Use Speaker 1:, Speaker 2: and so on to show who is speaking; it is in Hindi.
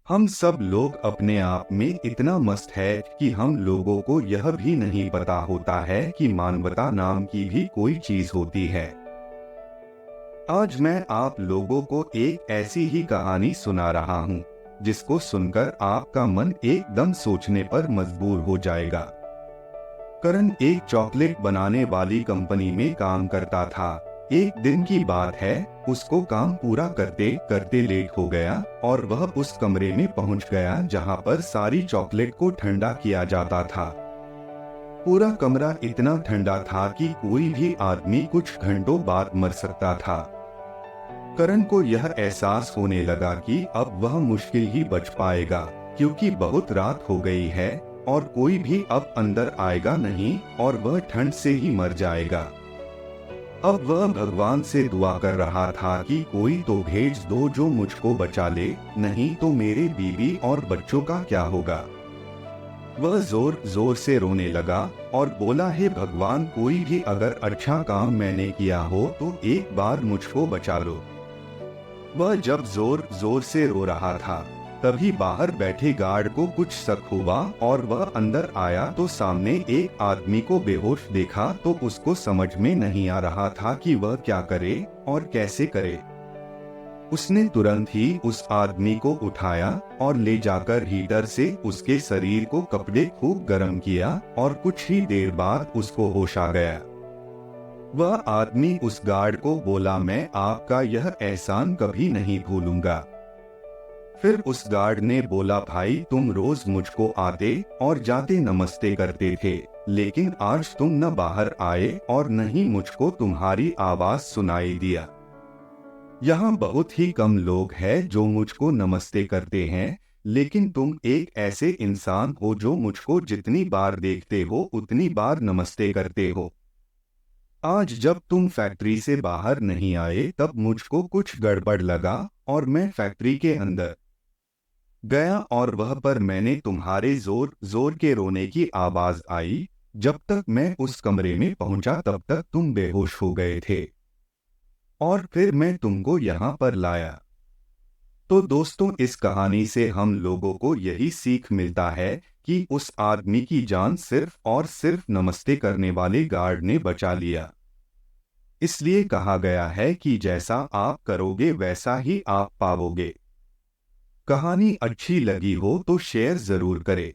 Speaker 1: हम सब लोग अपने आप में इतना मस्त है कि हम लोगों को यह भी नहीं पता होता है कि मानवता नाम की भी कोई चीज होती है। आज मैं आप लोगों को एक ऐसी ही कहानी सुना रहा हूँ जिसको सुनकर आपका मन एकदम सोचने पर मजबूर हो जाएगा। करण एक चॉकलेट बनाने वाली कंपनी में काम करता था। एक दिन की बात है, उसको काम पूरा करते करते लेट हो गया और वह उस कमरे में पहुंच गया जहां पर सारी चॉकलेट को ठंडा किया जाता था। पूरा कमरा इतना ठंडा था कि कोई भी आदमी कुछ घंटों बाद मर सकता था। करण को यह एहसास होने लगा कि अब वह मुश्किल ही बच पाएगा, क्योंकि बहुत रात हो गई है और कोई भी अब अंदर आएगा नहीं और वह ठंड से ही मर जाएगा। अब वह भगवान से दुआ कर रहा था कि कोई तो भेज दो जो मुझको बचा ले, नहीं तो मेरे बीवी और बच्चों का क्या होगा। वह जोर जोर से रोने लगा और बोला, हे भगवान, कोई भी अगर अच्छा काम मैंने किया हो तो एक बार मुझको बचा लो। वह जब जोर जोर से रो रहा था तभी बाहर बैठे गार्ड को कुछ शक हुआ और वह अंदर आया तो सामने एक आदमी को बेहोश देखा तो उसको समझ में नहीं आ रहा था कि वह क्या करे और कैसे करे। उसने तुरंत ही उस आदमी को उठाया और ले जाकर हीटर से उसके शरीर को कपड़े खूब गर्म किया और कुछ ही देर बाद उसको होश आ गया। वह आदमी उस गार्ड को बोला, मैं आपका यह एहसान कभी नहीं भूलूंगा। फिर उस गार्ड ने बोला, भाई तुम रोज मुझको आते और जाते नमस्ते करते थे, लेकिन आज तुम न बाहर आए और न ही मुझको तुम्हारी आवाज सुनाई दिया। यहाँ बहुत ही कम लोग हैं जो मुझको नमस्ते करते हैं, लेकिन तुम एक ऐसे इंसान हो जो मुझको जितनी बार देखते हो उतनी बार नमस्ते करते हो। आज जब तुम फैक्ट्री से बाहर नहीं आए तब मुझको कुछ गड़बड़ लगा और मैं फैक्ट्री के अंदर गया और वह पर मैंने तुम्हारे जोर जोर के रोने की आवाज आई। जब तक मैं उस कमरे में पहुंचा तब तक तुम बेहोश हो गए थे और फिर मैं तुमको यहाँ पर लाया। तो दोस्तों, इस कहानी से हम लोगों को यही सीख मिलता है कि उस आदमी की जान सिर्फ और सिर्फ नमस्ते करने वाले गार्ड ने बचा लिया। इसलिए कहा गया है कि जैसा आप करोगे वैसा ही आप पाओगे। कहानी अच्छी लगी हो तो शेयर जरूर करें।